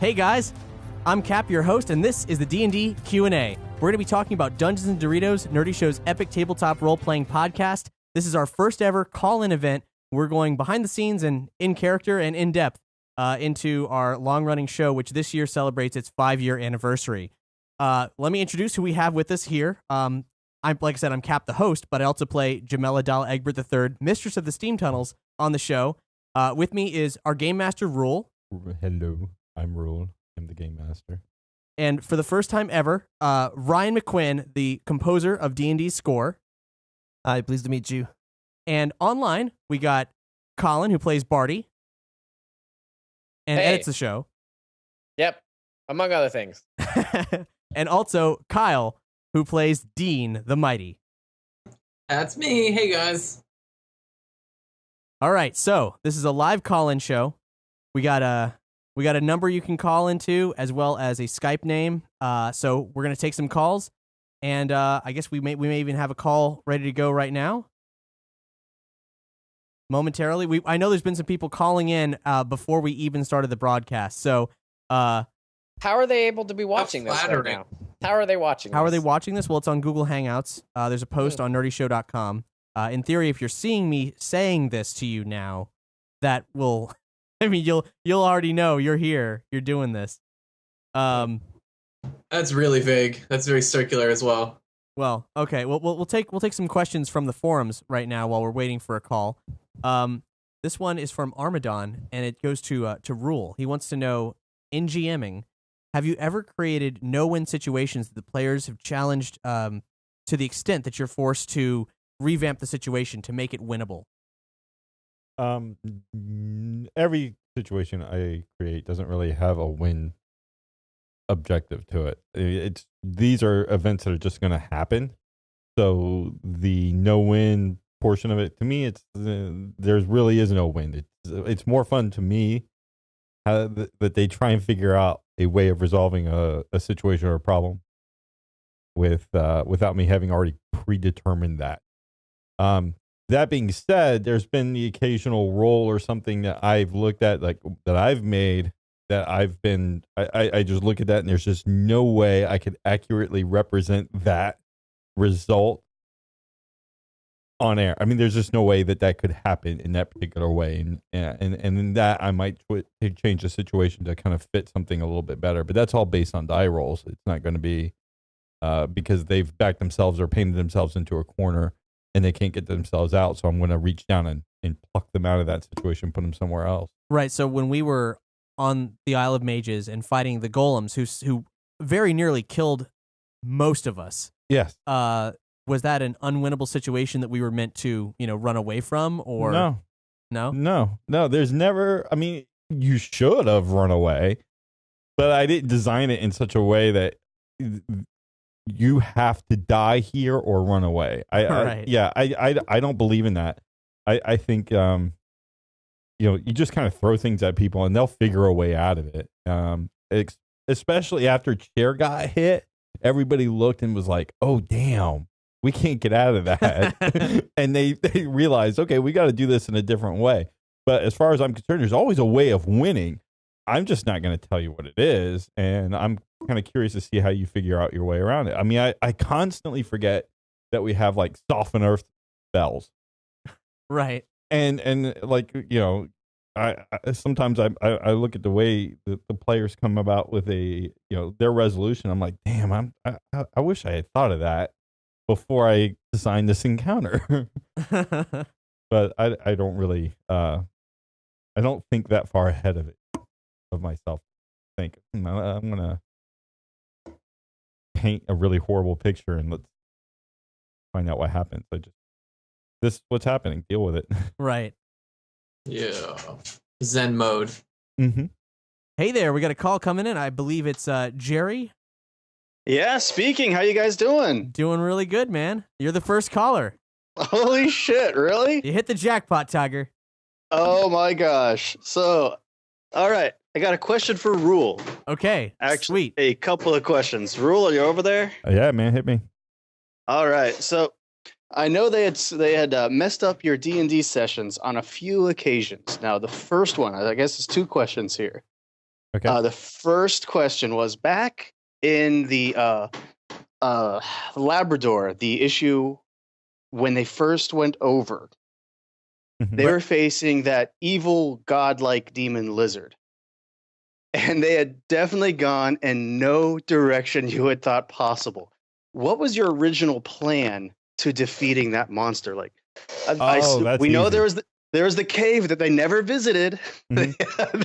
Hey guys, I'm Cap, your host, and this is the D&D Q&A. We're going to be talking about Dungeons & Doritos, Nerdy Show's epic tabletop role-playing podcast. This is our first ever call-in event. We're going behind the scenes and in character and in depth into our long-running show, which this year celebrates its 5-year anniversary. Let me introduce who we have with us here. Like I said, I'm Cap, the host, but I also play Jamela Dahl Egbert III, Mistress of the Steam Tunnels, on the show. With me is our Game Master Ruel. Hello, I'm Ruel. I'm the Game Master. And for the first time ever, Ryan McQuinn, the composer of D&D's score. Hi, pleased to meet you. And online, we got Colin, who plays Barty and edits the show. Yep, among other things. And also Kyle, who plays Deen the Mighty. That's me. Hey, guys. All right, so this is a live call-in show. We got a number you can call into, as well as a Skype name. So we're gonna take some calls, and I guess we may even have a call ready to go right now. Momentarily, I know there's been some people calling in before we even started the broadcast. So, how are they able to be watching this right now? How are they watching? How are they watching this? Well, it's on Google Hangouts. There's a post on nerdyshow.com. In theory, if you're seeing me saying this to you now, that will. I mean, you'll already know you're here. You're doing this. That's really vague. That's very circular as well. Well, okay. Well, we'll take some questions from the forums right now while we're waiting for a call. This one is from Armadon, and it goes to Ruel. He wants to know, in GMing, have you ever created no-win situations that the players have challenged to the extent that you're forced to revamp the situation to make it winnable? Every situation I create doesn't really have a win objective to it. These are events that are just going to happen. So the no win portion of it, to me, there really is no win. It's more fun to me that they try and figure out a way of resolving a situation or a problem without me having already predetermined that. That being said, there's been the occasional role or something that I've looked at, like that I've made, that I just look at that and there's just no way I could accurately represent that result on air. I mean, there's just no way that could happen in that particular way. And in that, I might change the situation to kind of fit something a little bit better. But that's all based on die rolls. It's not going to be because they've backed themselves or painted themselves into a corner and they can't get themselves out. So I'm going to reach down and pluck them out of that situation, put them somewhere else. Right. So when we were on the Isle of Mages and fighting the golems, who very nearly killed most of us. Yes. Was that an unwinnable situation that we were meant to, run away from? Or No. There's never. I mean, you should have run away, but I didn't design it in such a way that you have to die here or run away. I don't believe in that. I think you just kind of throw things at people and they'll figure a way out of it. Especially after Chair got hit, everybody looked and was like, "Oh damn, we can't get out of that." And they realized, okay, we got to do this in a different way. But as far as I'm concerned, there's always a way of winning. I'm just not going to tell you what it is, and I'm kind of curious to see how you figure out your way around it. I mean, I constantly forget that we have like soften earth spells, right? And like I sometimes I look at the way the players come about with their resolution. I'm like, damn, I wish I had thought of that before I designed this encounter. But I don't really I don't think that far ahead of myself. I think I'm gonna paint a really horrible picture and let's find out what happens. This is what's happening. Deal with it. Right. Yeah. Zen mode. Mm-hmm. Hey there, we got a call coming in. I believe it's Jerry. Yeah, speaking. How you guys doing? Doing really good, man. You're the first caller. Holy shit, really? You hit the jackpot, Tiger. Oh my gosh. So, all right. I got a question for Ruel. Okay. Actually, sweet. a couple of questions. Ruel, are you over there? Yeah, man, hit me. All right. So, I know they had messed up your D&D sessions on a few occasions. Now, the first one, I guess, is two questions here. Okay. The first question was back in the Labrador, the issue when they first went over. They were facing that evil godlike demon lizard. And they had definitely gone in no direction you had thought possible. What was your original plan to defeating that monster? Like, that's we know easy. there was the cave that they never visited. Mhm.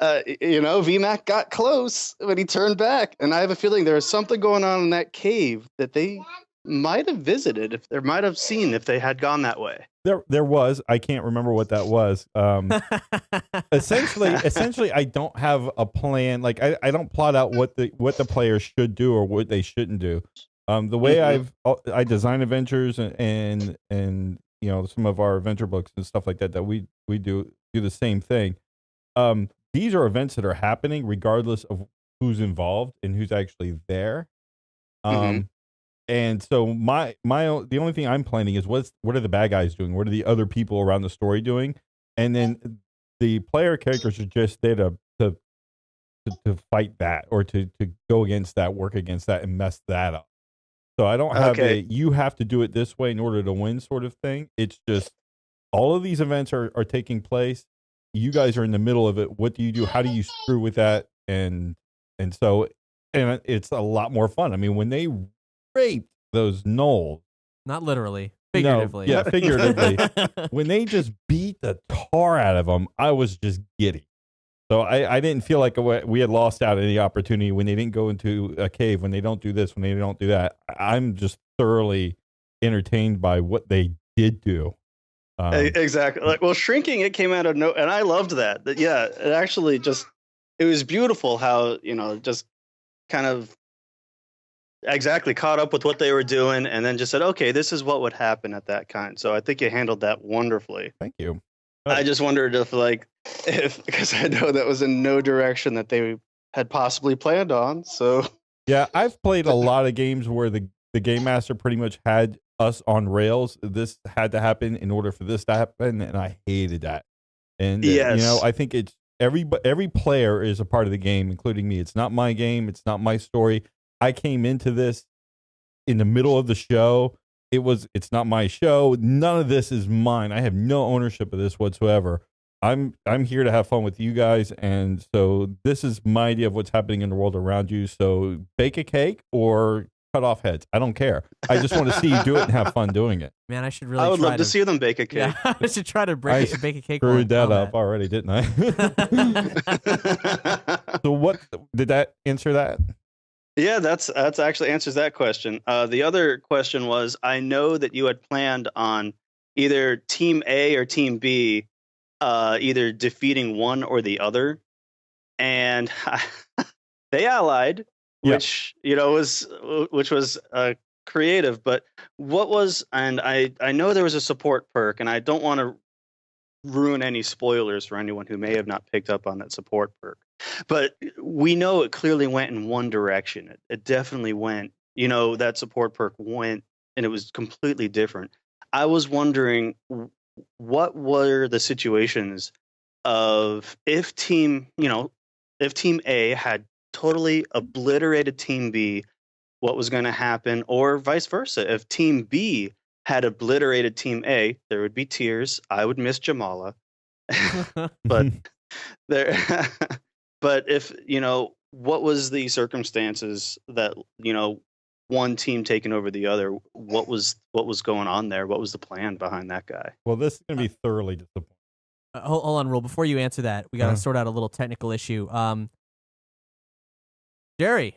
VMAC got close, but he turned back. And I have a feeling there was something going on in that cave that they might have visited, if they might have seen if they had gone that way. There was. I can't remember what that was. Essentially, I don't have a plan. Like I don't plot out what the players should do or what they shouldn't do. The way I design adventures and some of our adventure books and stuff like that we do the same thing. These are events that are happening regardless of who's involved and who's actually there. And so the only thing I'm planning is what are the bad guys doing? What are the other people around the story doing? And then the player characters are just there to fight that or to go against that, work against that, and mess that up. So I don't have you have to do it this way in order to win sort of thing. It's just all of these events are taking place. You guys are in the middle of it. What do you do? How do you screw with that? And it's a lot more fun. I mean, when they raped those gnolls. Not literally, figuratively. No, yeah, figuratively. When they just beat the tar out of them, I was just giddy. So I didn't feel like we had lost out any opportunity when they didn't go into a cave, when they don't do this, when they don't do that. I'm just thoroughly entertained by what they did do. Exactly. Like, well, shrinking, it came out of no, and I loved that. Yeah, it actually it was beautiful how, just kind of exactly caught up with what they were doing and then just said, okay, this is what would happen at that kind. So I think you handled that wonderfully. Thank you. I just wondered if because I know that was in no direction that they had possibly planned on. So yeah, I've played a lot of games where the Game Master pretty much had us on rails. This had to happen in order for this to happen, and I hated that. And yes. I think it's every player is a part of the game, including me. It's not my game. It's not my story. I came into this in the middle of the show. It's not my show. None of this is mine. I have no ownership of this whatsoever. I'm here to have fun with you guys, and so this is my idea of what's happening in the world around you. So bake a cake or cut off heads. I don't care. I just want to see you do it and have fun doing it. Man, I should really. I would love to see them bake a cake. Yeah, I should try to bake a cake. Screwed that up already, didn't I? So what did that answer that? Yeah, that's actually answers that question. The other question was, I know that you had planned on either Team A or Team B, either defeating one or the other, and they allied, which was creative. But what was, and I know there was a support perk, and I don't want to ruin any spoilers for anyone who may have not picked up on that support perk. But we know it clearly went in one direction. It definitely went, that support perk went, and it was completely different. I was wondering, what were the situations of if Team A had totally obliterated Team B, what was going to happen, or vice versa. If Team B had obliterated Team A, there would be tears. I would miss Jamala. but there but if what was the circumstances that one team taking over the other, what was going on there? What was the plan behind that guy? Well, this is going to be thoroughly disappointing. Hold on, Ruel. Before you answer that, we got to sort out a little technical issue. Jerry.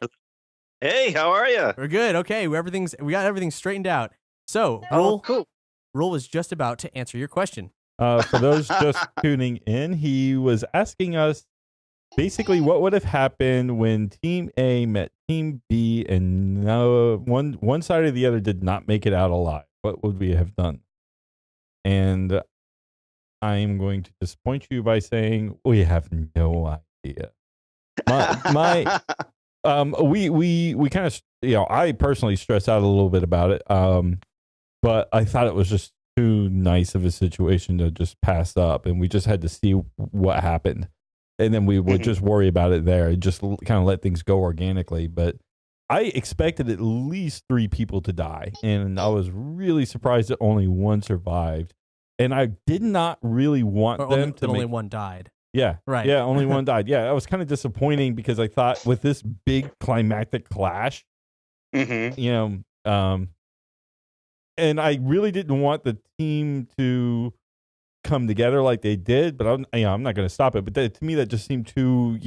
Hey, how are you? We're good. Okay, we got everything straightened out. So, Ruel, cool. Ruel was just about to answer your question. For those just tuning in, he was asking us basically what would have happened when Team A met Team B and one side or the other did not make it out alive. What would we have done? And I'm going to disappoint you by saying we have no idea. We kind of, I personally stressed out a little bit about it. But I thought it was just too nice of a situation to just pass up, and we just had to see what happened. and then we would Mhm. just worry about it there, just kind of let things go organically. But I expected at least 3 people to die, and I was really surprised that only one survived. And I did not really want Or them to only make. one died. Yeah, Right. Yeah, only one died. Yeah, that was kind of disappointing because I thought with this big climactic clash, Mhm. you know, and I really didn't want the team to come together like they did, but I'm not going to stop it. But to me, that just seemed too,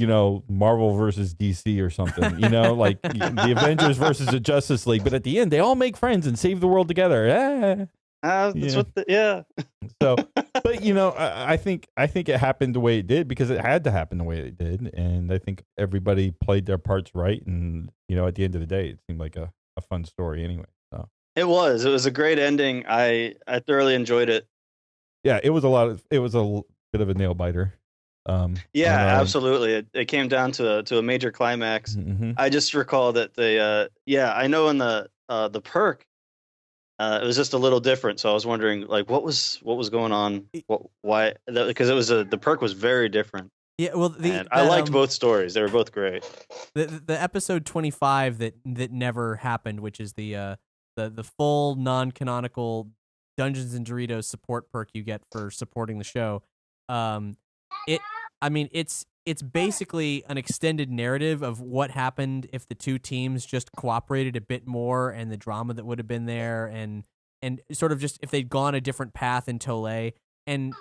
Marvel versus DC or something, like the Avengers versus the Justice League. But at the end, they all make friends and save the world together. That's Yeah. what. Yeah. So, but I think it happened the way it did because it had to happen the way it did, and I think everybody played their parts right. And at the end of the day, it seemed like a fun story anyway. So It was. It was a great ending. I thoroughly enjoyed it. yeah, it was a bit of a nail biter. Yeah, on our end. absolutely. It came down to a major climax. Mhm. I just recall that I know in the perk, it was just a little different. So I was wondering, like, what was going on? Why? Because it was the perk was very different. Yeah, well, And I liked both stories. They were both great. the episode 25 that never happened, which is the full non-canonical Dungeons and Doritos support perk you get for supporting the show. It's basically an extended narrative of what happened if the two teams just cooperated a bit more, and the drama that would have been there, and sort of just if they'd gone a different path in Tole. And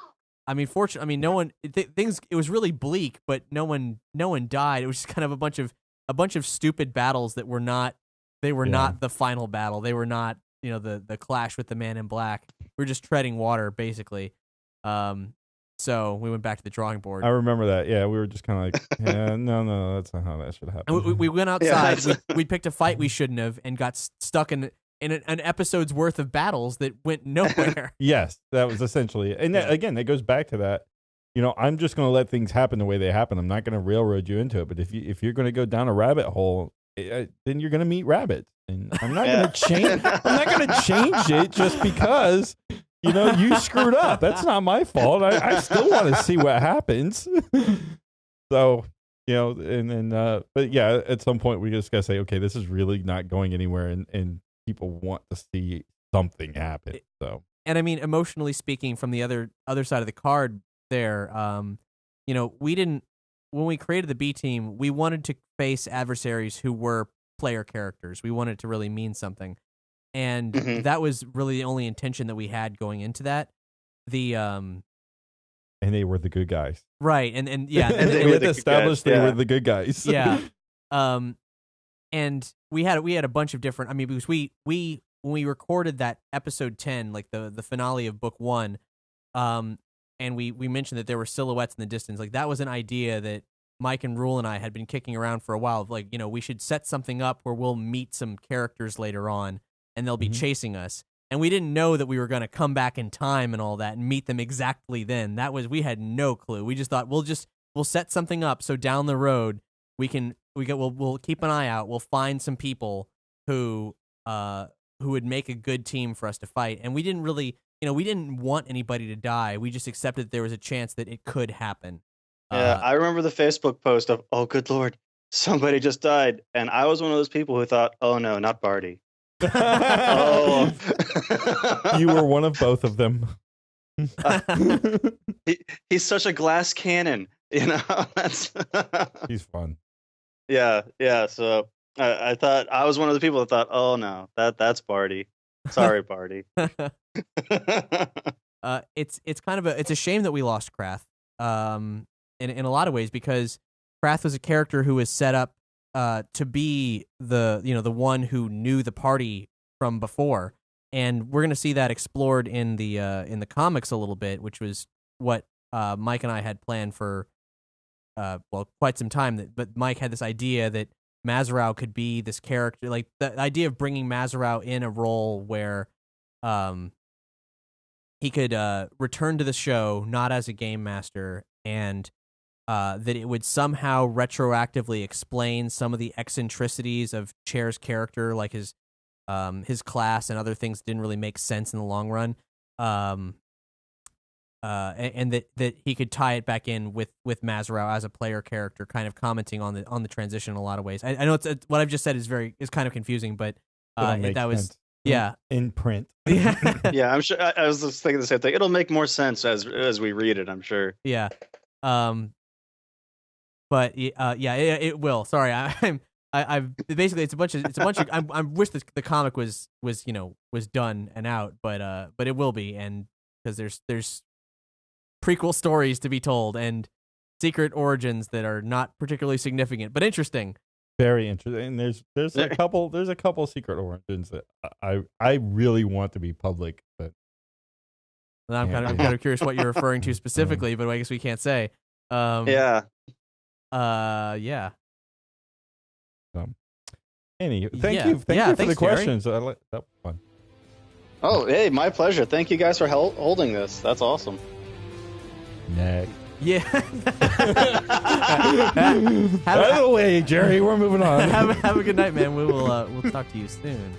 fortunately, no one things. It was really bleak, but no one died. It was just kind of a bunch of stupid battles that were not. They were not the final battle. They were not the clash with the Man in Black. We're just treading water basically. So we went back to the drawing board. I remember that. Yeah, we were just kind of like, yeah, no, that's not how that should happen. And we went outside. Yeah, we picked a fight we shouldn't have, and got stuck in an episode's worth of battles that went nowhere. Yes, that was essentially it. And again, it goes back to that. I'm just going to let things happen the way they happen. I'm not going to railroad you into it. But if you're going to go down a rabbit hole, then you're going to meet rabbits. And I'm not going to change. I'm not going to change it just because you screwed up. That's not my fault. I still want to see what happens. So and then but yeah, at some point we just gotta say, okay, this is really not going anywhere, and people want to see something happen. So, and emotionally speaking, from the other side of the card, there, we didn't, when we created the B team, we wanted to face adversaries who were player characters. We wanted it to really mean something, and that was really the only intention that we had going into that. And they were the good guys, right? And yeah, and we had to establish they were the good guys. Yeah. And we had a bunch of different. Because we when we recorded that episode 10, like the finale of book 1, and we mentioned that there were silhouettes in the distance. Like, that was an idea that Mike and Ruel and I had been kicking around for a while. Like, we should set something up where we'll meet some characters later on, and they'll be chasing us. And we didn't know that we were going to come back in time and all that and meet them exactly then. We had no clue. We just thought we'll set something up so down the road we'll keep an eye out. We'll find some people who would make a good team for us to fight. And we didn't really, we didn't want anybody to die. We just accepted that there was a chance that it could happen. Yeah, I remember the Facebook post of, "Oh, good Lord, somebody just died," and I was one of those people who thought, "Oh no, not Barty." Oh, you were one of both of them. He's such a glass cannon, That's He's fun. Yeah. So I thought I was one of the people that thought, "Oh no, that's Barty." Sorry, Barty. It's kind of it's a shame that we lost Krath. In a lot of ways, because Krath was a character who was set up to be the one who knew the party from before, and we're going to see that explored in the comics a little bit, which was what Mike and I had planned for quite some time. But Mike had this idea that Mazarau could be this character, like the idea of bringing Mazarau in a role where he could return to the show not as a game master, and that it would somehow retroactively explain some of the eccentricities of Chair's character, like his class and other things that didn't really make sense in the long run. and that he could tie it back in with Mazarao as a player character, kind of commenting on the transition in a lot of ways. I know what I've just said is kind of confusing, but that was sense. Yeah. In print. Yeah, I'm sure. I was just thinking the same thing. It'll make more sense as we read it, I'm sure. Yeah. But yeah, it will. Sorry, I've basically it's a bunch of I wish the comic was done and out, but it will be, and because there's prequel stories to be told and secret origins that are not particularly significant but interesting. Very interesting. And there's a couple secret origins that I really want to be public, but I'm kind of curious what you're referring to specifically, but I guess we can't say. Yeah. Yeah. Thank you for thanks, the questions. That was fun. Oh, hey, my pleasure. Thank you guys for holding this. That's awesome. Next. Yeah. By the way, Jerry, we're moving on. Have a good night, man. We'll talk to you soon.